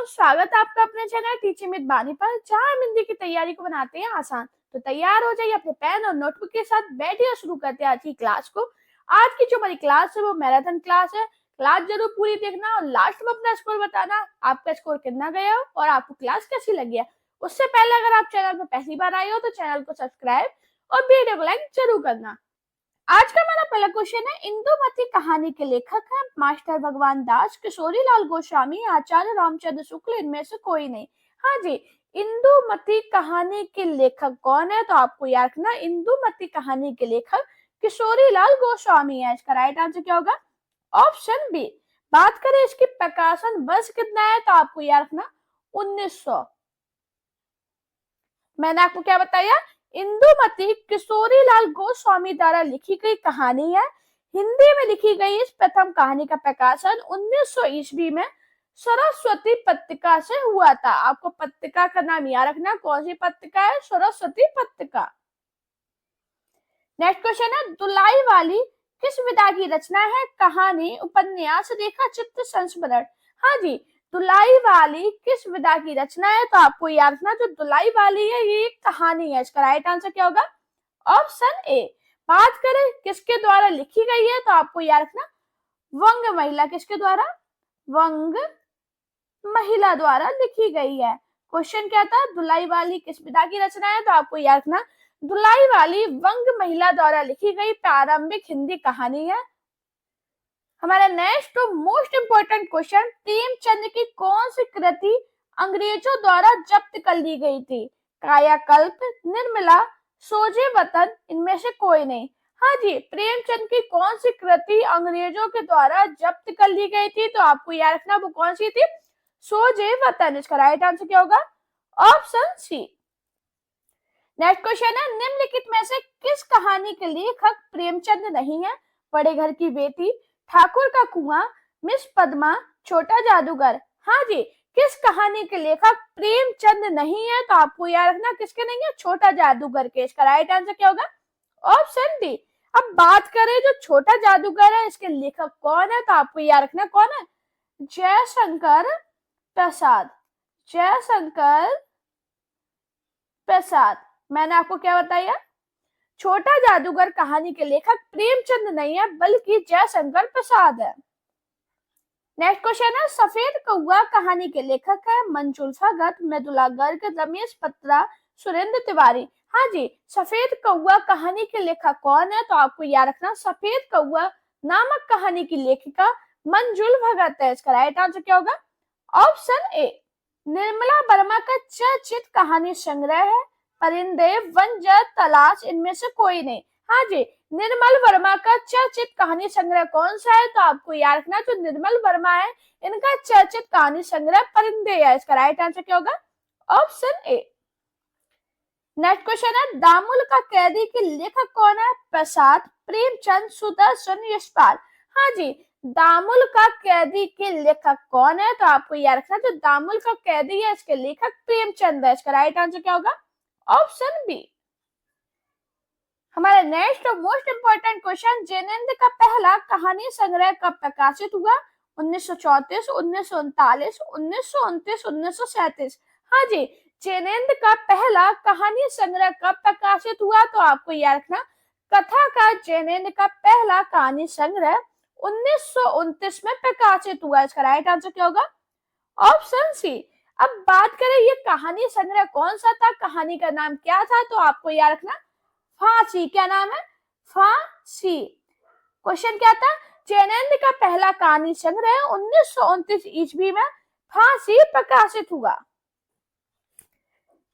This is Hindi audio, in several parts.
स्वागत है आपका अपने चैनल टीचिंग विद बानी पर, जहां हम हिंदी की तैयारी को बनाते हैं आसान। तो तैयार हो जाइए अपने पेन और नोटबुक के साथ, बैठिए और शुरू करते हैं आज की क्लास को। आज की जो हमारी क्लास है वो मैराथन क्लास है। क्लास जरूर पूरी देखना और लास्ट में अपना स्कोर बताना, आपका स्कोर कितना गया हो और आपको क्लास कैसी लगी है। उससे पहले अगर आप चैनल पर पहली बार आए हो तो चैनल को सब्सक्राइब और वीडियो को लाइक जरूर करना। आज का हमारा पहला क्वेश्चन है, इंदुमती कहानी के लेखक हैं मास्टर भगवान दास, किशोरी लाल गोस्वामी, आचार्य रामचंद्र शुक्ल, इनमें से कोई नहीं। हाँ जी, इंदुमती कहानी के लेखक कौन है? तो आपको याद रखना, इंदुमती कहानी के लेखक किशोरी लाल गोस्वामी है। इसका राइट आंसर क्या होगा? Option B. बात करें इसकी प्रकाशन वर्ष कितना है, तो आपको याद रखना 1900। मैंने आपको क्या बताया? इंदुमती किशोरी लाल गोस्वामी द्वारा लिखी गई कहानी है। हिंदी में लिखी गई इस प्रथम कहानी का प्रकाशन 1900 ईस्वी में सरस्वती पत्रिका से हुआ था। आपको पत्रिका का नाम याद रखना, कौन सी पत्रिका है? सरस्वती पत्रिका। नेक्स्ट क्वेश्चन है, दुलाई वाली किस विधा की रचना है? कहानी, उपन्यास, रेखा चित्र, संस्मरण। हाँ जी, दुलाई वाली किस विधा की रचना है? तो आपको याद रखना, जो दुलाई वाली है ये एक कहानी है। इसका राइट आंसर क्या होगा? Option A. बात करें किसके द्वारा लिखी गई है, तो आपको याद रखना वंग महिला। किसके द्वारा? वंग महिला द्वारा लिखी गई है। क्वेश्चन क्या था? दुलाई वाली किस विधा की रचना है? तो आपको याद रखना दुलाई वाली वंग महिला द्वारा लिखी गई प्रारंभिक हिंदी कहानी है। हमारा next most important question, Premchand की कौन सी कृति अंग्रेजों द्वारा जब्त कर ली गई थी? कायाकल्प, निर्मला, सोजे वतन, इनमें से कोई नहीं। हाँ जी, प्रेमचंद की कौन सी कृति अंग्रेजों के द्वारा जब्त कर ली गई थी? तो आपको याद रखना वो कौन सी थी? सोजे वतन। इसका राइट आंसर क्या होगा? Option C. नेक्स्ट क्वेश्चन है, निम्नलिखित में से किस कहानी के लेखक प्रेमचंद नहीं है? बड़े घर की बेटी, ठाकुर का कुआं, मिस पद्मा, छोटा जादूगर। हाँ जी, किस कहानी के लेखक प्रेमचंद नहीं है? तो आपको याद रखना किसके नहीं है? छोटा जादूगर के। इसका राइट आंसर क्या होगा? Option D. अब बात करें जो छोटा जादूगर है, इसके लेखक कौन है? तो आपको याद रखना कौन है? जयशंकर प्रसाद। जयशंकर प्रसाद। मैंने आपको क्या बताया? छोटा जादूगर कहानी के लेखक प्रेमचंद नहीं है बल्कि जयशंकर प्रसाद है। नेक्स्ट क्वेश्चन है, सफेद कौआ कहानी के लेखक है मंजुल भगत, मृदुला गर्ग, रमेश पत्रा, सुरेंद्र तिवारी। हाँ जी, सफेद कौआ कहानी के लेखक कौन है? तो आपको याद रखना सफेद कौआ नामक कहानी की लेखिका मंजुल भगत है। इसका राइट आंसर क्या होगा? Option A. निर्मला वर्मा का चर्चित कहानी संग्रह है परिंदे, वंजर, तलाश, इनमें से कोई नहीं। हाँ जी, निर्मल वर्मा का चर्चित कहानी संग्रह कौन सा है? तो आपको याद रखना जो निर्मल वर्मा है इनका चर्चित कहानी संग्रह परिंदे है। इसका राइट आंसर क्या होगा? Option A. नेक्स्ट क्वेश्चन है, दामुल का कैदी के लेखक कौन है? प्रसाद, प्रेमचंद, सुदर्शन, यशपाल। हाँ जी, दामुल का कैदी के लेखक कौन है? तो आपको याद रखना जो दामुल का कैदी है इसके लेखक प्रेमचंद है। इसका राइट आंसर क्या होगा? Option B. हमारा नेक्स्ट और मोस्ट इंपोर्टेंट क्वेश्चन, जैनेन्द्र का पहला कहानी संग्रह कब प्रकाशित हुआ? 1934, 1939, 1929, 1937। हाँ जी, जैनेन्द्र का पहला कहानी संग्रह कब प्रकाशित हुआ? तो आपको याद रखना कथा का जैनेन्द्र का पहला कहानी संग्रह 1929 में प्रकाशित हुआ। इसका राइट आंसर क्या होगा? Option C. अब बात करें ये कहानी संग्रह कौन सा था, कहानी का नाम क्या था? तो आपको याद रखना फांसी। क्या नाम है? फांसी। क्वेश्चन क्या था? जैनेन्द्र का पहला कहानी संग्रह 1929 ईस्वी में फांसी प्रकाशित हुआ।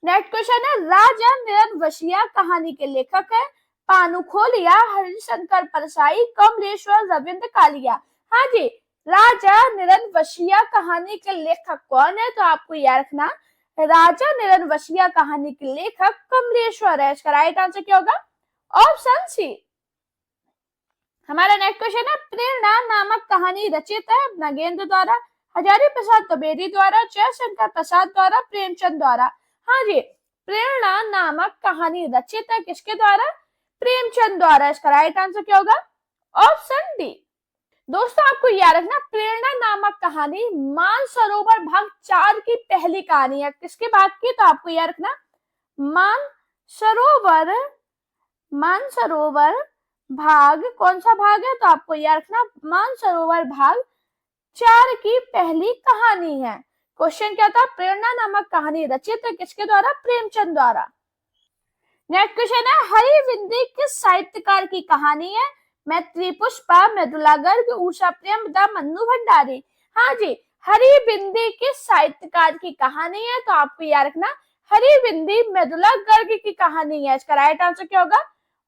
नेक्स्ट क्वेश्चन है, राजा निरंवशिया कहानी के लेखक है पानुखोलिया, हरिशंकर परसाई, कमलेश्वर, रविंद्र कालिया। हाँ जी, राजा निरंवशिया कहानी के लेखक कौन है? तो आपको याद रखना राजा निरंवशिया कहानी के लेखक कमलेश्वर है। इसका राइट आंसर क्या होगा? Option C. हमारा नेक्स्ट क्वेश्चन है, प्रेरणा नामक कहानी रचित है नगेंद्र द्वारा, हजारी प्रसाद द्विवेदी द्वारा, जयशंकर प्रसाद द्वारा, प्रेमचंद द्वारा। हाँ जी, प्रेरणा नामक कहानी रचित है किसके द्वारा? प्रेमचंद द्वारा। इसका राइट आंसर क्या होगा? Option D. दोस्तों आपको याद रखना, प्रेरणा नामक कहानी मानसरोवर भाग 4 की पहली कहानी है। किसके भाग की? तो आपको याद रखना मानसरोवर, मानसरोवर भाग कौन सा भाग है? तो आपको याद रखना मानसरोवर भाग 4 की पहली कहानी है। क्वेश्चन क्या था? प्रेरणा नामक कहानी रचित किसके द्वारा? प्रेमचंद द्वारा। नेक्स्ट क्वेश्चन है, हरिविंदी किस साहित्यकार की कहानी है? मैत्री पुष्पा, मृदुला गर्ग, उषा प्रेमदा, मन्नू भंडारी। हाँ जी, हरिविंदी किस साहित्यकार की कहानी है? तो आपको याद रखना हरिविंदी मृदुला गर्ग की कहानी है। इसका राइट आंसर क्या होगा?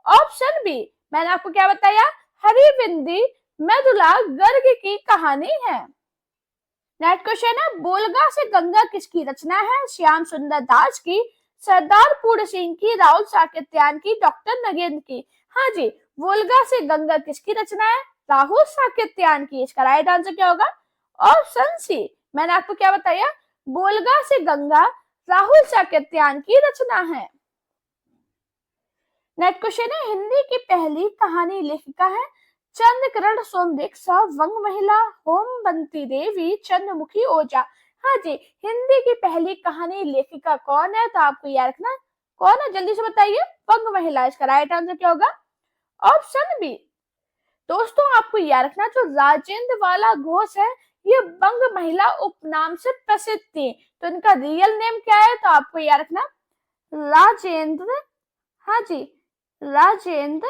Option B. मैंने आपको क्या बताया? हरिविंदी मृदुला गर्ग की कहानी है। नेक्स्ट क्वेश्चन है, बोलगा से गंगा किसकी रचना है? श्याम सुंदर दास की, सरदार पूर्ण सिंह की, राहुल साकेत्यान की, डॉक्टर नगेंद्र की। हाँ जी, वोल्गा से गंगा किसकी रचना है? राहुल साकेत्यान की। इसका राइट आंसर क्या होगा? Option C. मैंने आपको क्या बताया? बोलगा से गंगा राहुल साकेत्यान की रचना है। नेक्स्ट क्वेश्चन है, हिंदी की पहली कहानी लेखिका है? चंद्रकरण सोमदीक्षा, वंग महिला, होमबंती देवी, चंद्रमुखी ओझा। हाँ जी, हिंदी की पहली कहानी लेखिका कौन है? तो आपको याद रखना कौन है, जल्दी से बताइए। वंग महिला। इसका राइट आंसर क्या होगा? Option B. दोस्तों आपको याद रखना जो राजेंद्र वाला घोष है, ये वंग महिला उपनाम से प्रसिद्ध थी। तो इनका रियल नेम क्या है? तो आपको याद रखना राजेंद्र, हाँ जी, राजेंद्र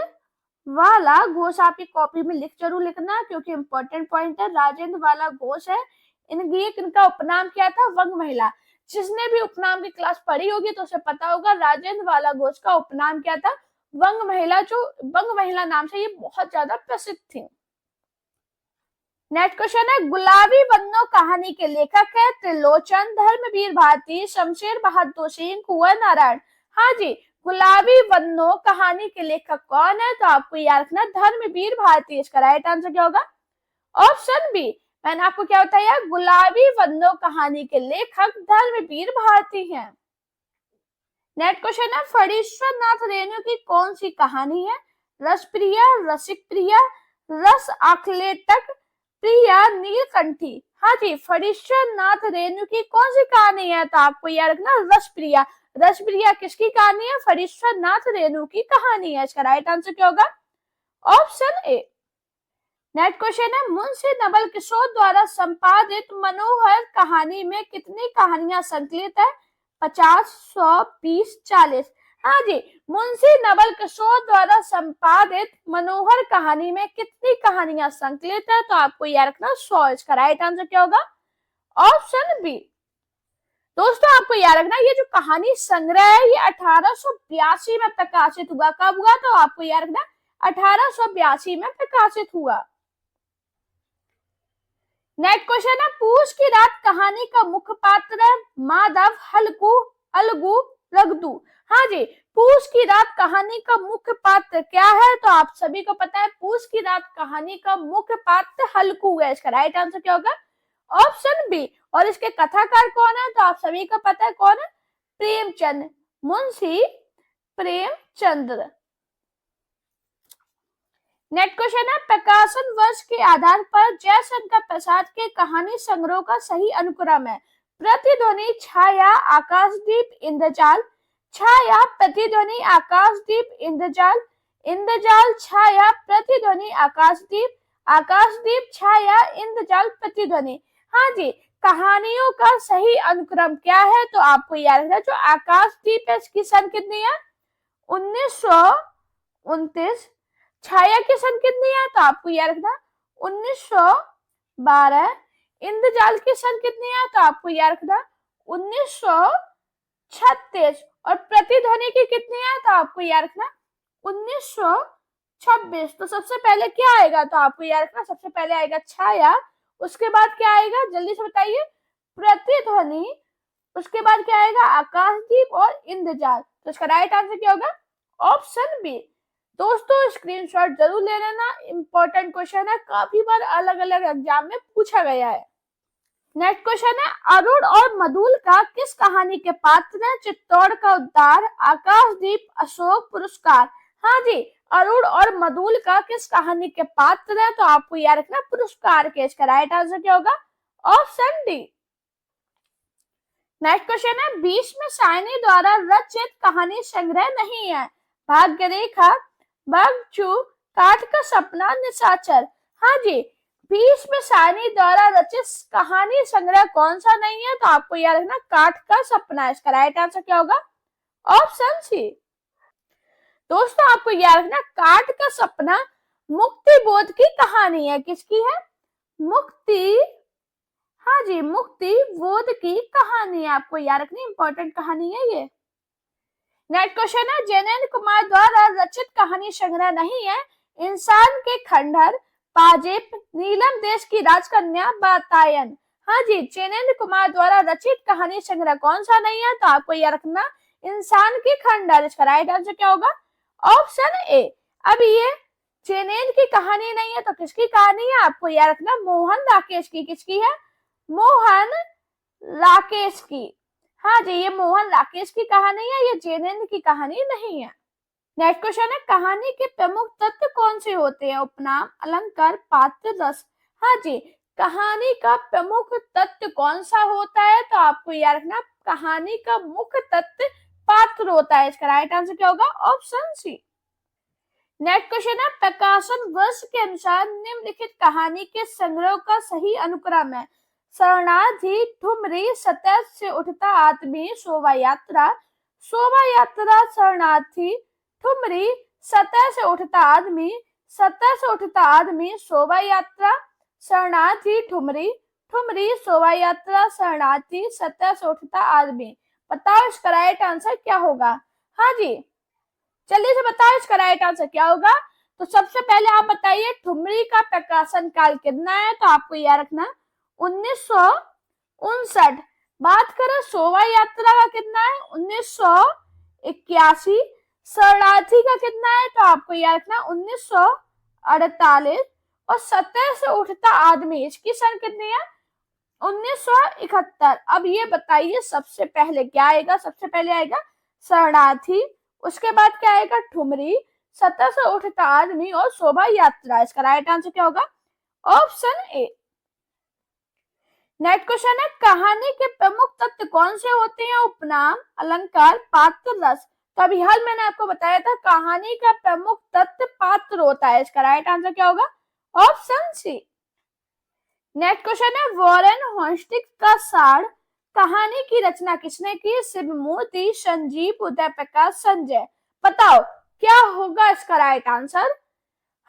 वाला घोष। आपकी कॉपी में जरूर लिखना, क्योंकि इंपॉर्टेंट पॉइंट है। राजेंद्र वाला घोष है, इनका उपनाम क्या था? वंग महिला। जिसने भी उपनाम की क्लास पढ़ी होगी तो उसे पता होगा राजेंद्र वाला घोष का उपनाम क्या था? वंग महिला। जो वंग महिला नाम से ये बहुत ज्यादा प्रसिद्ध थी। नेक्स्ट क्वेश्चन है, गुलाबी बन्नो कहानी के लेखक है? त्रिलोचन, धर्मवीर भारती, शमशेर बहादुर सिंह, कुंवर नारायण। हाँ जी, गुलाबी बन्नो कहानी के लेखक कौन है? तो आपको याद रखना धर्मवीर भारती। इसका राइट आंसर क्या होगा? Option B. मैंने आपको क्या बताया? गुलाबी बन्नो कहानी के लेखक धर्मवीर भारती हैं। नेक्स्ट क्वेश्चन है, फणीश्वर नाथ रेणु की कौन सी कहानी है? रसप्रिया, रसिक प्रिया, रस आखलेटक, प्रिया नीलकंठी। हाँ जी, फणीश्वर नाथ रेणु की कौन सी कहानी है? तो आपको याद रखना रसप्रिया। रसप्रिया किसकी कहानी है? फणीश्वर नाथ रेणु की कहानी है। इसका राइट आंसर क्या होगा? Option A. नेक्स्ट क्वेश्चन है, मुंशी नवल किशोर द्वारा संपादित मनोहर कहानी में कितनी कहानियां संकलित है? 50, 100, 20, 40। हाँ जी, मुंशी नवल किशोर द्वारा संपादित मनोहर कहानी में कितनी कहानियां संकलित है? तो आपको याद रखना 100। इसका राइट आंसर क्या होगा? Option B. दोस्तों आपको याद रखना ये जो कहानी संग्रह है ये 1882 में प्रकाशित हुआ। कब हुआ? तो आपको याद रखना 1882 में प्रकाशित हुआ। नेक्स्ट क्वेश्चन है, पूस की रात कहानी का मुख्य पात्र है? माधव, हल्कू, अलगू, रगदू। हाँ जी, पूस की रात कहानी का मुख्य पात्र क्या है? तो आप सभी को पता है पूस की रात कहानी का मुख्य पात्र हल्कू है। इसका राइट आंसर क्या होगा? Option B. और इसके कथाकार कौन है? तो आप सभी को पता है कौन है? प्रेमचंद, मुंशी प्रेमचंद्र। नेक्स्ट क्वेश्चन है, प्रकाशन वर्ष के आधार पर जयशंकर प्रसाद के कहानी संग्रह का सही अनुक्रम है? प्रतिध्वनि, छाया, आकाशदीप, इंद्रजाल। छाया, प्रतिध्वनि, आकाशदीप, इंद्रजाल। इंद्रजाल, छाया, प्रतिध्वनि, आकाशदीप। आकाशदीप, छाया, इंद्रजाल, प्रतिध्वनि। हाँ जी, कहानियों का सही अनुक्रम क्या है? तो आपको याद रखना जो आकाशदीप है इसकी सन कितनी है? 1929। छाया की सन कितनी है? तो आपको याद रखना 1912। इंद्रजाल की सन कितनी है? तो आपको याद रखना 1936। और प्रतिध्वनि की कितनी है? तो आपको याद रखना 1926। तो सबसे पहले क्या आएगा? तो आपको याद रखना सबसे पहले आएगा छाया, उसके बाद क्या आएगा? जल्दी से बताइए। प्रतिध्वनि, उसके बाद क्या आएगा? आकाशदीप और इंद्रजाल। तो इसका राइट आंसर क्या होगा? Option B. दोस्तों स्क्रीनशॉट जरूर ले लेना, इंपॉर्टेंट क्वेश्चन है, काफी बार अलग अलग एग्जाम में पूछा गया है। नेक्स्ट क्वेश्चन है, अरुण और मधुल का किस कहानी के पात्र है? चित्तौड़ का उद्धार, आकाशदीप, अशोक, पुरस्कार। हाँ जी, अरुण और मधुल का किस कहानी के पात्र है? तो आपको याद रखना पुरस्कार के। इसका राइट आंसर क्या होगा? Option D. नेक्स्ट क्वेश्चन है, भीष्म सायनी द्वारा रचित कहानी संग्रह नहीं है। भाग्य रेखा, बगचू, काठ का सपना, निशाचर। हाँ जी, भीष्म सायनी द्वारा रचित कहानी संग्रह कौन सा नहीं है? तो आपको याद रखना काठ का सपना। इसका राइट आंसर क्या होगा? Option C. दोस्तों आपको याद रखना काठ का सपना मुक्ति बोध की कहानी है। किसकी है? मुक्ति, हाँ जी, मुक्ति बोध की कहानी है। आपको याद रखनी इंपॉर्टेंट कहानी है ये। नेक्स्ट क्वेश्चन है, जैनेन्द्र कुमार द्वारा रचित कहानी संग्रह नहीं है। इंसान के खंडहर, पाजेब, नीलम देश की राजकन्या, वातायन। हाँ जी, जैनेन्द्र कुमार द्वारा रचित कहानी संग्रह कौन सा नहीं है? तो आपको याद रखना इंसान के खंडहर। इसका राइट आंसर क्या होगा? Option A. अब ये जैनेन्द्र की कहानी नहीं है तो किसकी कहानी है? आपको याद रखना मोहन राकेश की। किसकी है? मोहन राकेश की। हाँ जी, ये मोहन राकेश की कहानी है, ये जैनेन्द्र की कहानी नहीं है। नेक्स्ट क्वेश्चन है, कहानी के प्रमुख तत्व कौन से होते हैं? उपनाम, अलंकार, पात्र, रस। हाँ जी, कहानी का प्रमुख तत्व कौन सा होता है? तो आपको याद रखना कहानी का मुख्य तत्व पात्र होता है। इसका राइट आंसर क्या होगा? Option C. नेक्स्ट क्वेश्चन है, प्रकाशन वर्ष के अनुसार निम्नलिखित कहानी के संग्रह का सही अनुक्रम है। शरणार्थी, ठुमरी, सतह से उठता आदमी, शोभा यात्रा। शोभा यात्रा, शरणार्थी, ठुमरी, सतह से उठता आदमी, सतह से उठता आदमी, शोभा यात्रा, शरणार्थी, ठुमरी, ठुमरी, शोभा यात्रा, शरणार्थी, सतह से उठता आदमी। बताओ इसका राइट आंसर क्या होगा? हाँ जी, जल्दी से बताओ इसका राइट आंसर क्या होगा? तो सबसे पहले आप बताइए ठुमरी का प्रकाशन काल कितना है? तो आपको याद रखना 1959। बात करें शोभा यात्रा का कितना है? 1981। शरणार्थी का कितना है? तो आपको याद रखना 1948। और सतह से उठता आदमी, इसकी सन कितनी है? 1971। अब ये बताइए सबसे पहले क्या आएगा? सबसे पहले आएगा शरणार्थी, उसके बाद क्या आएगा? ठुमरी, सतह से उठता आदमी और शोभा यात्रा। इसका राइट आंसर क्या होगा? Option A. नेक्स्ट क्वेश्चन है, कहानी के प्रमुख तत्व कौन से होते हैं? उपनाम, अलंकार, पात्र, रस। तो अभी हाल मैंने आपको बताया था कहानी का प्रमुख तत्व पात्र होता है। इसका राइट आंसर क्या होगा? Option C. नेक्स्ट क्वेश्चन है, वॉरेन हॉस्टिक का सार कहानी की रचना किसने की? शिवमूर्ति, संजीव, उदय प्रकाश, संजय। बताओ क्या होगा इसका राइट आंसर?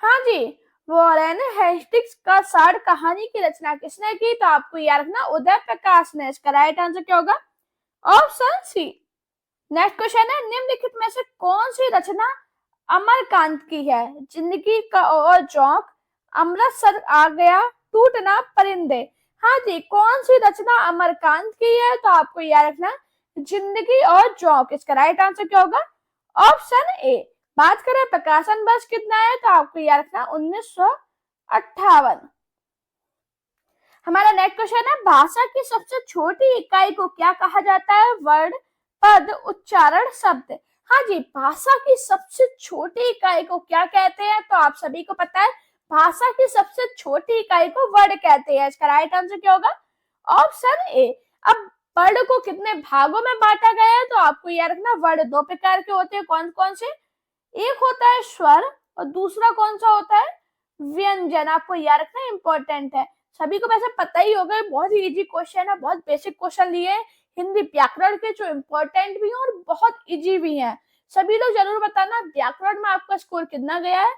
हाँ जी, वॉरेन हेस्टिंग्स का सार कहानी की रचना किसने की? तो आपको याद रखना उदय प्रकाश ने। इसका राइट आंसर क्या होगा? Option C. नेक्स्ट क्वेश्चन है, निम्नलिखित में से कौन सी रचना अमरकांत की है? जिंदगी का और जोंक, अमृतसर आ गया, टूटना, परिंदे। हाँ जी, कौन सी रचना अमरकांत की है? तो आपको याद रखना जिंदगी और जोंक। इसका राइट आंसर क्या होगा? Option A. बात करें प्रकाशन वर्ष कितना है? तो आपको याद रखना 1958। हमारा नेक्स्ट क्वेश्चन है, भाषा की सबसे छोटी इकाई को क्या कहा जाता है? वर्ड, पद, उच्चारण, शब्द। हाँ जी, भाषा की सबसे छोटी इकाई को क्या कहते हैं? तो आप सभी को पता है भाषा की सबसे छोटी इकाई को वर्ड कहते हैं। इसका राइट आंसर क्या होगा? Option A. अब वर्ड को कितने भागों में बांटा गया है? तो आपको याद रखना वर्ड दो प्रकार के होते हैं। कौन कौन से? एक होता है स्वर और दूसरा कौन सा होता है? व्यंजन। आपको याद रखना इंपॉर्टेंट है। सभी को वैसे पता ही होगा, बहुत ही इजी क्वेश्चन है, बहुत बेसिक क्वेश्चन लिए हिंदी व्याकरण के जो इम्पोर्टेंट भी हैं और बहुत इजी भी हैं। सभी लोग जरूर बताना व्याकरण में आपका स्कोर कितना गया है।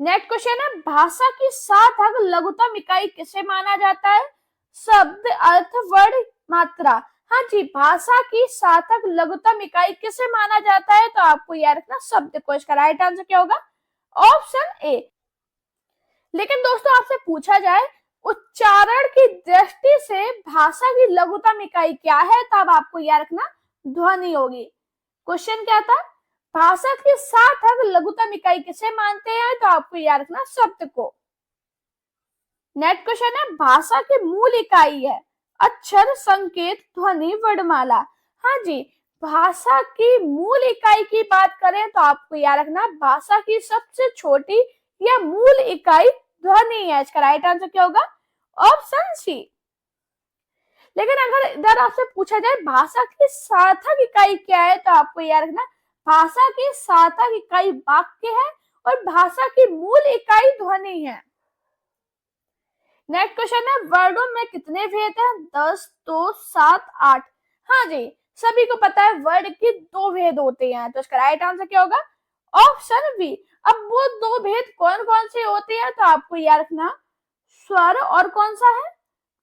नेक्स्ट क्वेश्चन है, भाषा की सार्थक लघुतम इकाई किसे माना जाता है? शब्द, अर्थ, वर्ण, मात्रा। हाँ जी, भाषा की सार्थक लघुतम इकाई किसे माना जाता है? तो आपको याद रखना शब्द को। इसका राइट आंसर क्या होगा? Option A. लेकिन दोस्तों आपसे पूछा जाए उच्चारण की दृष्टि से भाषा की लघुतम इकाई क्या है? तब आपको याद रखना ध्वनि होगी। क्वेश्चन क्या था? भाषा की सार्थक लघुतम इकाई किसे मानते हैं? तो आपको याद रखना शब्द को। नेक्स्ट क्वेश्चन है, भाषा की मूल इकाई है अक्षर, संकेत, ध्वनि, वर्णमाला। हाँ जी, भाषा की मूल इकाई की बात करें तो आपको याद रखना भाषा की सबसे छोटी या मूल इकाई ध्वनि है। इसका राइट आंसर क्या होगा? Option C. लेकिन अगर इधर आपसे पूछा जाए भाषा की सार्थक इकाई क्या है तो आपको याद रखना भाषा की सार्थक इकाई वाक्य है और भाषा की मूल इकाई ध्वनि है। नेक्स्ट क्वेश्चन है वर्डों में कितने भेद हैं? 10, 2, 7, 8। हाँ जी, सभी को पता है वर्ड के 2 भेद होते हैं, तो इसका राइट आंसर क्या होगा? Option B. अब वो 2 भेद कौन कौन से होते हैं तो आपको याद रखना स्वर और कौन सा है?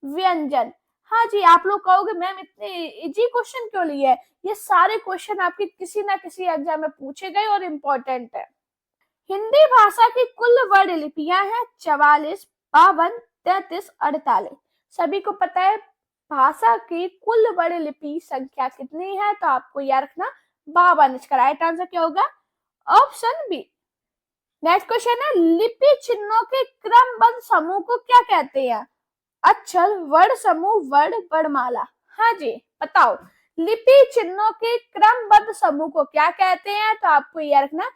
व्यंजन। हाँ जी, आप लोग कहोगे मैम इतने इजी क्वेश्चन क्यों लिए? ये सारे क्वेश्चन आपके किसी ना किसी एग्जाम में पूछे गए और इम्पोर्टेंट है। हिंदी भाषा की कुल वर्ण लिपियां हैं 44, 52, 33, 48। सभी को पता है भाषा की कुल वर्ण लिपि संख्या कितनी है तो आपको याद रखना 52। इसका राइट आंसर क्या होगा? Option B. नेक्स्ट क्वेश्चन है लिपि चिन्हों के क्रमबद्ध समूह को क्या कहते हैं? अक्षर, वर्ण समूह, वर्ण, वर्णमाला। हाँ जी, बताओ लिपि चिन्हों के क्रमबद्ध समूह को क्या कहते हैं तो आपको याद रखना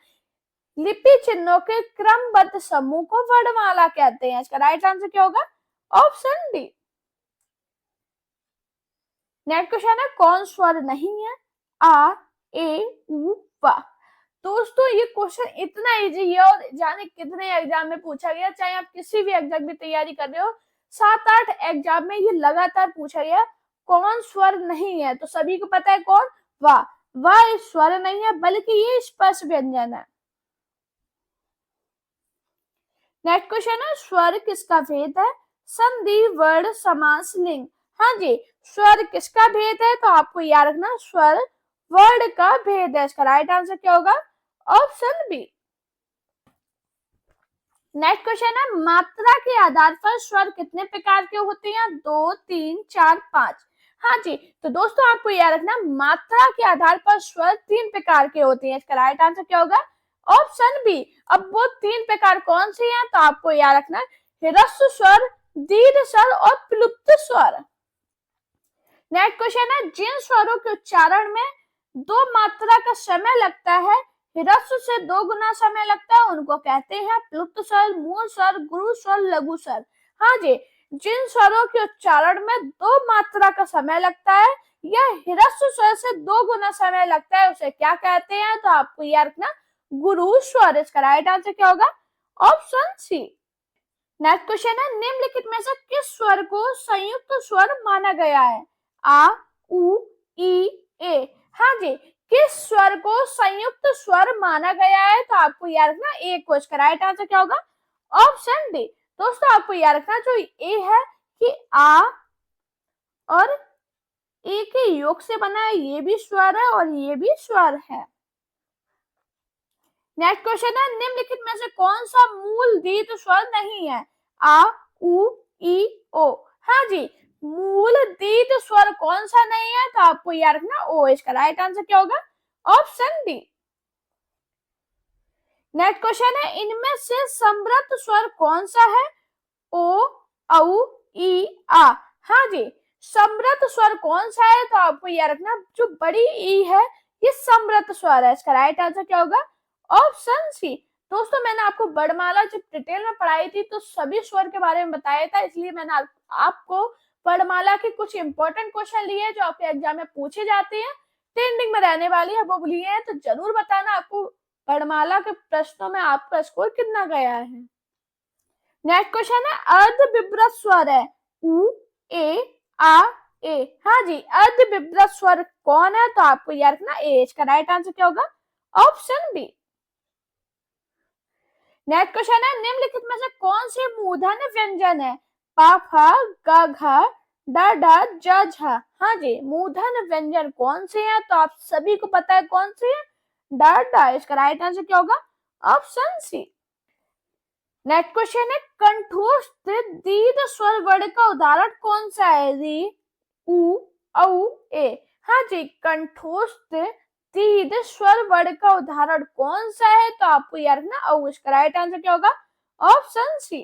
लिपि चिन्हों के क्रमबद्ध समूह को वर्णमाला कहते हैं। इसका राइट आंसर क्या होगा? Option D. नेक्स्ट क्वेश्चन है कौन स्वर नहीं है? आ, ए, उ, वा। दोस्तों ये क्वेश्चन इतना इजी है और जाने कितने एग्जाम में पूछा गया, चाहे आप किसी भी एग्जाम की तैयारी कर रहे हो 7-8 एग्जाम में ये लगातार पूछा गया कौन स्वर नहीं है, तो सभी को पता है कौन? वाह। वाह स्वर नहीं है बल्कि ये स्पर्श व्यंजन है। नेक्स्ट क्वेश्चन है स्वर किसका भेद है? संधि, वर्ण, समास, लिंग। हाँ जी, स्वर किसका भेद है तो आपको याद रखना स्वर वर्ण का भेद है। इसका राइट आंसर क्या होगा? Option B. नेक्स्ट क्वेश्चन है मात्रा के आधार पर स्वर कितने प्रकार के होते हैं? 2, 3, 4, 5। हाँ जी, तो दोस्तों आपको याद रखना मात्रा के आधार पर स्वर 3 प्रकार के होते हैं। इसका राइट आंसर क्या होगा? Option B. अब वो 3 प्रकार कौन से हैं तो आपको याद रखना ह्रस्व स्वर, दीर्घ स्वर और प्लुप्त स्वर। नेक्स्ट क्वेश्चन है जिन स्वरों के उच्चारण में 2 मात्रा का समय लगता है, ह्रस्व से 2 गुना समय लगता है, उनको कहते हैं प्लुप्त स्वर, मूल स्वर, गुरु स्वर, लघु स्वर। हाँ जी, जिन स्वरों के उच्चारण में 2 मात्रा का समय लगता है या ह्रस्व स्वर से 2 गुना समय लगता है उसे क्या कहते हैं तो आपको याद रखना गुरु स्वर। इसका राइट आंसर क्या होगा? Option C. नेक्स्ट क्वेश्चन है निम्नलिखित में से किस स्वर को संयुक्त स्वर माना गया है? आ, उ, ई, ए। हाँ जी, किस स्वर को संयुक्त स्वर माना गया है तो आपको याद रखना ए को। इसका राइट आंसर क्या होगा? Option D. दोस्तों आपको याद रखना जो ए है कि आ और ए के योग से बना है, ये भी स्वर है और ये भी स्वर है। नेक्स्ट क्वेश्चन है निम्नलिखित में से कौन सा मूल दीर्घ स्वर नहीं है? आ, उ, ई, ओ। हाँ जी, मूल दीर्घ स्वर कौन सा नहीं है तो आपको याद रखना ओ। इसका राइट आंसर क्या होगा? Option D. नेक्स्ट क्वेश्चन है इनमें से समृद्ध स्वर कौन सा है? ओ, औ, ई, आ। हाँ जी, समृद्ध स्वर कौन सा है तो आपको याद रखना जो बड़ी ई है ये समृद्ध स्वर है। इसका राइट आंसर क्या होगा? Option C. दोस्तों मैंने आपको वर्णमाला जब डिटेल में पढ़ाई थी तो सभी स्वर के बारे में बताया था, इसलिए मैंने आपको वर्णमाला के कुछ इंपॉर्टेंट क्वेश्चन लिए जो आपके एग्जाम में पूछे जाते हैं, ट्रेंडिंग में रहने वाली है, वो लिए हैं, तो जरूर बताना आपको वर्णमाला के प्रश्नों में आपका स्कोर कितना गया है। नेक्स्ट क्वेश्चन है अर्ध विभ्रत स्वर है उ, ए, आ, ए। हाँ जी, अर्ध विभ्रत स्वर कौन है तो आपको याद रखना ए। इसका राइट आंसर क्या होगा? Option B. नेक्स्ट क्वेश्चन है निम्नलिखित में से कौन से मूर्धन्य व्यंजन है? पा, फा, ग, घ, ड, ढ, ज, झ। हाँ जी, मूर्धन्य व्यंजन कौन से हैं तो आप सभी को पता है कौन से हैं? ड, ढ। इसका राइट आंसर क्या होगा? Option C. नेक्स्ट क्वेश्चन है कंठस्थ दीर्घ स्वर वर्ण का उदाहरण कौन सा है? री, उ, औ, ए। हाँ जी, कंठस्थ दीर्घ स्वर वर्ण का उदाहरण कौन सा है तो आपको याद रखना औ। इसका राइट आंसर क्या होगा? Option C.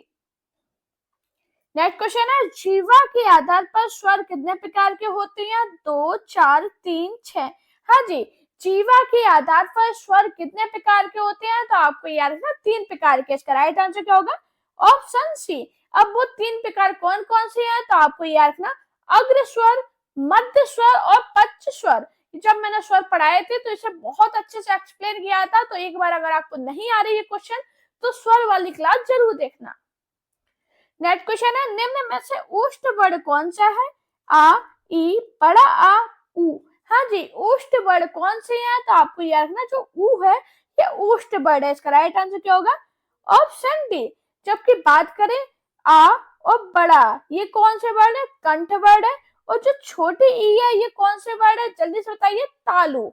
नेक्स्ट क्वेश्चन है जीवा के आधार पर स्वर कितने प्रकार के होते हैं? 2, 4, 3, 6। हाँ जी, जीवा के आधार पर स्वर कितने प्रकार के होते हैं? तो आपको याद रखना 3 प्रकार के। इसका राइट आंसर क्या होगा? Option C. अब वो 3 प्रकार कौन कौन से हैं? तो आपको याद रखना अग्र स्वर, मध्य स्वर और पच्च स्वर। जब मैंने स्वर पढ़ाए थे तो इसे बहुत अच्छे से एक्सप्लेन किया था, तो एक बार अगर आपको नहीं आ रही है क्वेश्चन तो स्वर वाली क्लास जरूर देखना। नेक्स्ट क्वेश्चन है, निम्न में से ओष्ठ वर्ण कौन सा है? आ, ई, बड़ा आ, उ। हाँ जी, ओष्ठ वर्ण कौन से हैं? तो आपको याद रखना जो उ है ये ओष्ठ वर्ण है। इसका राइट आंसर क्या होगा? Option D. जबकि बात करें आ और बड़ा, ये कौन से वर्ण है? कंठ वर्ण है। और जो छोटी ई है ये कौन से वर्ण है? जल्दी से बताइए। तालु।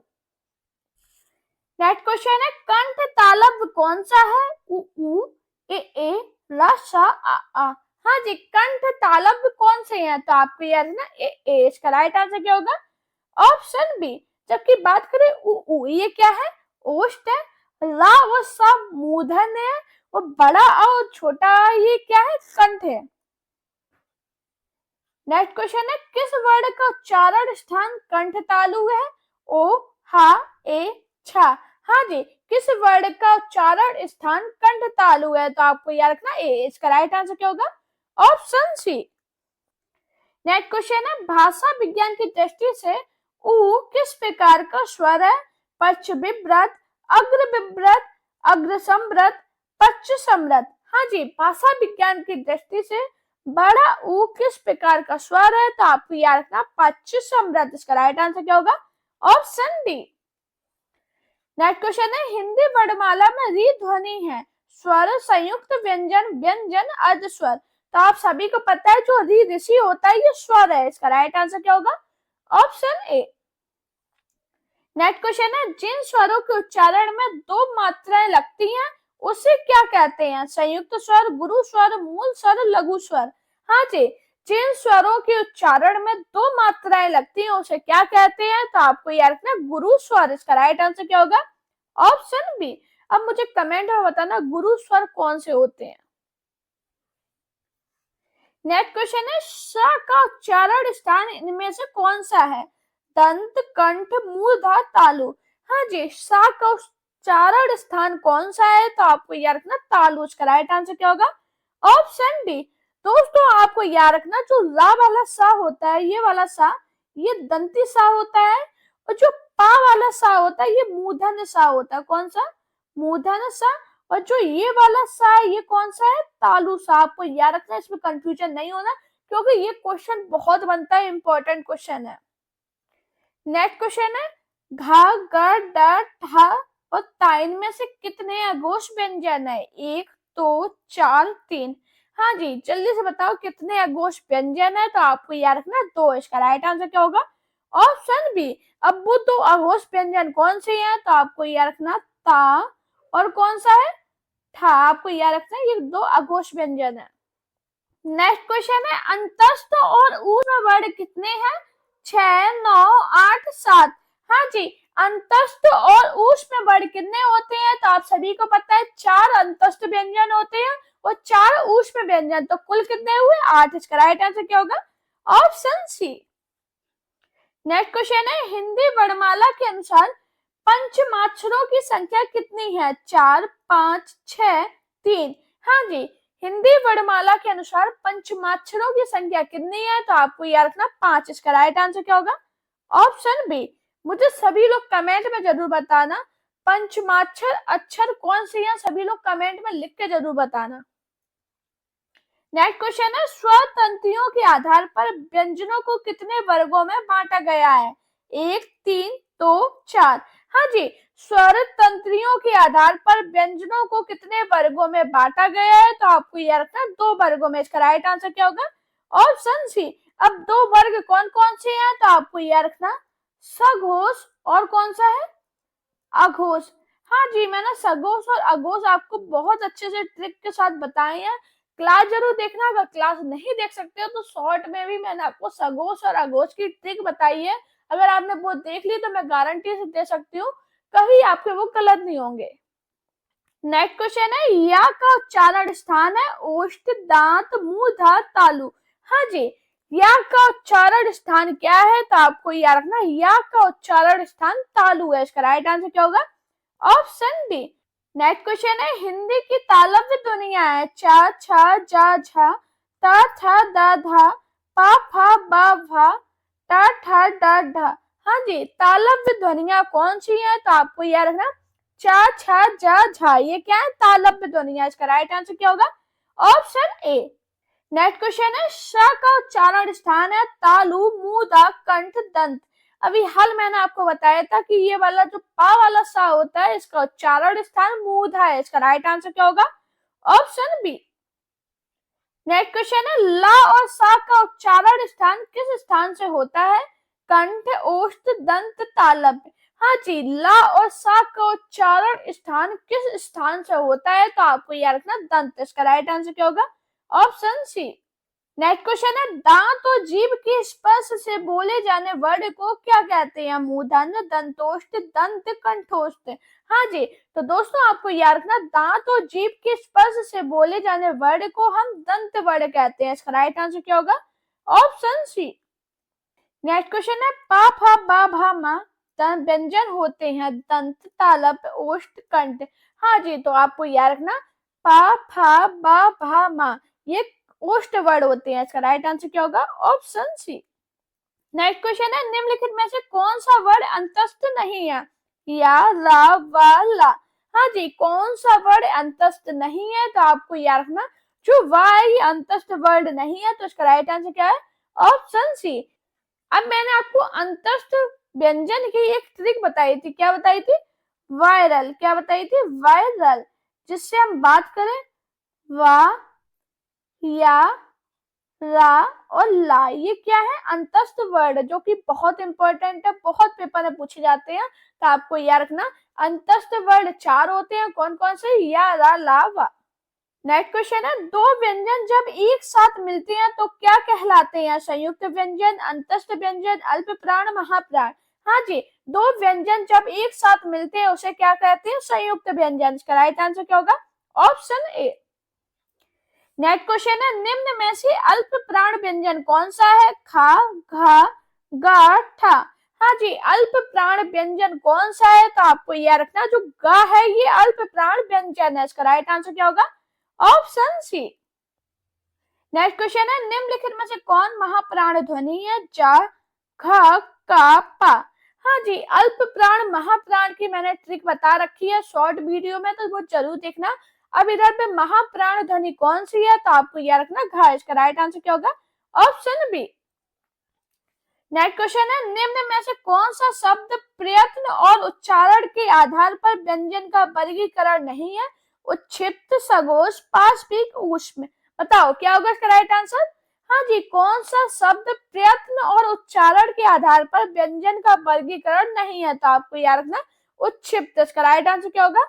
नेक्स्ट क्वेश्चन है, कंठ तालव्य कौन सा है? उ उ, ए ला सा आ। हाँ जी, कंठ तालव्य कौन से हैं? तो आपको याद है ना ए। इसका राइट आंसर क्या होगा? Option B. जबकि बात करें उ ये क्या है? ओष्ठ है। ला और सा मूर्धन्य है। और बड़ा और छोटा ये क्या है? कंठ है। नेक्स्ट क्वेश्चन है, किस वर्ण का उच्चारण स्थान कंठ तालु है? ओ, हा, ए, छा। हाँ जी, किस वर्ण का उच्चारण स्थान कंठ तालु है? तो आपको याद रखना ए। इसका राइट आंसर क्या होगा? Option C. नेक्स्ट क्वेश्चन है, भाषा विज्ञान की दृष्टि से उ किस प्रकार का स्वर है? पश्च विव्रत, अग्र विव्रत, अग्र समृत, पश्च समृत। हाँ जी, भाषा विज्ञान की दृष्टि से बड़ा उ किस प्रकार का स्वर है? तो आपको याद रखना पश्च समृत। इसका राइट आंसर क्या होगा? Option D. नेक्स्ट क्वेश्चन है, हिंदी वर्णमाला में री ध्वनि है स्वर, संयुक्त व्यंजन, व्यंजन, अर्ध स्वर। तो आप सभी को पता है जो री ऋषि होता है ये स्वर है। इसका राइट आंसर क्या होगा? Option A. नेक्स्ट क्वेश्चन है, जिन स्वरों के उच्चारण में 2 मात्राएं लगती हैं उसे क्या कहते हैं? संयुक्त स्वर, गुरु स्वर, मूल स्वर, लघु स्वर। हाँ जी, जिन स्वरों के उच्चारण में 2 मात्राएं लगती हैं उसे क्या कहते हैं? तो आपको याद रखना गुरु स्वर। इसका राइट आंसर क्या होगा? Option B. अब मुझे कमेंट में बताना गुरु स्वर कौन से होते हैं। नेक्स्ट क्वेश्चन है, स का उच्चारण स्थान इनमें से कौन सा है? दंत, कंठ, मूर्धा, तालु। हाँ जी, सा का उच्चारण स्थान कौन सा है? तो आपको याद रखना तालु। इसका राइट आंसर क्या होगा? Option D. दोस्तों आपको याद रखना जो ला वाला सा होता है ये वाला सा ये दंती सा होता है। और जो पा वाला सा होता है ये मूर्धन्य सा होता है। कौन सा? मूर्धन्य सा। और जो ये वाला सा है ये कौन सा है? तालु सा। आपको याद रखना, इसमें कंफ्यूजन नहीं होना क्योंकि ये क्वेश्चन बहुत बनता है, इंपॉर्टेंट क्वेश्चन है। नेक्स्ट क्वेश्चन है, घा, ग, ड, ठ और ता इनमें से कितने अघोष व्यंजन है? 1, 2, 4, 3। हाँ जी, जल्दी से बताओ कितने अघोष व्यंजन है? तो आपको याद रखना 2। इसका राइट आंसर क्या होगा? Option B. अब वो 2 अघोष व्यंजन कौन से हैं? तो आपको याद रखना ता और कौन सा है? था। आपको याद रखना है ये 2 अघोष व्यंजन है। नेक्स्ट क्वेश्चन है, अंतस्थ और ऊर्ध्व वर्ण कितने हैं? 6, 9, 8, 7। हाँ जी, अंतस्थ और ऊष्म वर्ण कितने होते हैं? तो आप सभी को पता है 4 अंतस्थ व्यंजन होते हैं और 4 ऊष्म व्यंजन। तो कुल कितने हुए? 8। इसका राइट आंसर क्या होगा? Option C. नेक्स्ट क्वेश्चन है, हिंदी वर्णमाला के अनुसार पंचमाक्षरों की संख्या कितनी है? 4, 5, 6, 3। हाँ जी, हिंदी वर्णमाला के अनुसार पंचमाक्षरों की संख्या कितनी है? तो आपको याद रखना 5। इसका राइट आंसर क्या होगा? Option B. मुझे सभी लोग कमेंट में जरूर बताना पंचमाक्षर अक्षर कौन से हैं, सभी लोग कमेंट में लिख के जरूर बताना। नेक्स्ट क्वेश्चन है, स्वर तंत्रियों के आधार पर व्यंजनों को कितने वर्गों में बांटा गया है? 1, 3, 2, 4। हाँ जी, स्वर तंत्रियों के आधार पर व्यंजनों को कितने वर्गों में बांटा गया है? तो आपको याद रखना 2 वर्गों में। इसका राइट आंसर क्या होगा? Option C. अब 2 वर्ग कौन कौन से हैं? तो आपको याद रखना सघोष और कौन सा है? अघोष। हाँ जी, मैंने सघोष और अघोष आपको बहुत अच्छे से ट्रिक के साथ बताए हैं। क्लास जरूर देखना, अगर क्लास नहीं देख सकते हो तो शॉर्ट में भी मैंने आपको सघोष और अघोष की ट्रिक बताई है। अगर आपने वो देख ली तो मैं गारंटी से दे सकती हूँ कहीं आपके वो गलत नहीं होंगे। नेक्स्ट क्वेश्चन है, या का उच्चारण स्थान है ओष्ठ, दांत, मूर्धा, तालु। हाँ जी, या का उच्चारण स्थान क्या है, तो आपको याद रखना या का उच्चारण स्थान तालु है। इसका राइट आंसर क्या होगा, ऑप्शन बी। नेक्स्ट क्वेश्चन है, हिंदी की तालव्य ध्वनियां है चा छा जा झा ता था दा धा पा फा बा भा टा ठा डा ढा। हाँ जी, तालव्य ध्वनियां कौन सी हैं, तो आपको याद रखना चा छा जा झा, ये क्या है, तालव्य ध्वनियां। इसका राइट आंसर क्या होगा, ऑप्शन ए। नेक्स्ट क्वेश्चन है, श का उच्चारण स्थान है तालु मूदा कंठ दंत। अभी हाल मैंने आपको बताया था कि ये वाला जो पा वाला सा होता है, इसका उच्चारण स्थान मूधा है। इसका राइट आंसर क्या होगा, ऑप्शन बी। नेक्स्ट क्वेश्चन है, ला और सा का उच्चारण स्थान किस स्थान से होता है, कंठ ओष्ठ दंत तालव्य। हाँ जी, ला और सा का उच्चारण स्थान किस स्थान से होता है, तो आपको याद रखना दंत। इसका राइट आंसर क्या होगा, ऑप्शन सी। नेक्स्ट क्वेश्चन है, दांत और जीभ के स्पर्श से बोले जाने वर्ड को क्या कहते हैं, मूर्धन्य दंतोष्ठ दंत कंठोष्ठ। हाँ जी, तो दोस्तों आपको याद रखना दांत और जीभ के स्पर्श से बोले जाने वर्ड को हम दंत वर्ड कहते हैं। इसका राइट आंसर क्या होगा, ऑप्शन सी। नेक्स्ट क्वेश्चन है, पा फा बा भा मा व्यंजन होते हैं दंत तालव्य ओष्ठ कंठ। हाँ जी, तो आपको याद रखना पा फा बा भा मा ये ओष्ठ वर्ड होते हैं। इसका राइट आंसर क्या होगा, ऑप्शन सी। नेक्स्ट क्वेश्चन है, निम्नलिखित में से कौन सा वर्ड अंतस्थ नहीं है, या रा वा ला। हाँ जी, कौन सा वर्ड अंतस्थ नहीं है, तो आपको याद रखना जो वा है ये अंतस्थ वर्ड नहीं है। तो इसका राइट आंसर क्या है, ऑप्शन सी। अब मैंने आपको अंतस्थ व्यंजन की एक ट्रिक बताई थी, क्या बताई थी, वायरल। क्या बताई थी, वायरल, जिससे हम बात करें वा या रा और ला, ये क्या है, अंतस्थ वर्ड, जो कि बहुत इंपॉर्टेंट है, बहुत पेपर में पूछे जाते हैं। तो आपको याद रखना अंतस्थ वर्ड 4 होते हैं, कौन कौन से, या रा ला वा। नेक्स्ट क्वेश्चन है, दो व्यंजन जब एक साथ मिलते हैं तो क्या कहलाते हैं, संयुक्त व्यंजन, अंतस्थ व्यंजन, अल्प प्राण, महाप्राण। हाँ जी, दो व्यंजन जब एक साथ मिलते हैं उसे क्या कहते हैं, संयुक्त व्यंजन। इसका राइट आंसर क्या होगा, ऑप्शन ए। नेक्स्ट क्वेश्चन है, निम्न में से अल्प प्राण व्यंजन कौन सा है, खा घा गा ठा। हाँ जी, अल्प प्राण व्यंजन कौन सा है, तो आपको यह रखना जो गा है ये अल्प प्राण व्यंजन है। इसका राइट आंसर क्या होगा, ऑप्शन सी। नेक्स्ट क्वेश्चन है, निम्नलिखित में से कौन महाप्राण ध्वनि है, जा घ का पा। हाँ जी, अल्प प्राण महाप्राण की मैंने ट्रिक बता रखी है शॉर्ट वीडियो में, तो वो जरूर देखना। अब इधर पे महाप्राण ध्वनि कौन सी है, तो आपको याद रखना घा। इसका राइट आंसर क्या होगा, ऑप्शन बी। नेक्स्ट क्वेश्चन है, निम्न में से कौन सा शब्द प्रयत्न और उच्चारण के आधार पर व्यंजन का वर्गीकरण नहीं है, उच्छिष्ट सघोष पाशविक ऊष्म। बताओ क्या होगा इसका राइट आंसर। हाँ जी, कौन सा शब्द प्रयत्न और उच्चारण के आधार पर व्यंजन का वर्गीकरण नहीं है, तो आपको याद रखना उच्छिष्ट। इसका राइट आंसर क्या होगा,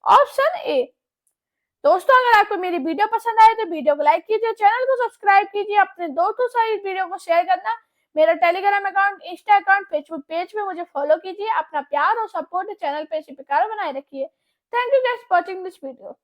ऑप्शन ए। दोस्तों अगर आपको मेरी वीडियो पसंद आए तो वीडियो को लाइक कीजिए, चैनल को सब्सक्राइब कीजिए, अपने दोस्तों से इस वीडियो को शेयर करना। मेरा Telegram account, Insta account, Facebook page पे मुझे फॉलो कीजिए। अपना प्यार और सपोर्ट चैनल पे इसी प्रकार बनाए रखिए। Thank you guys for watching this video.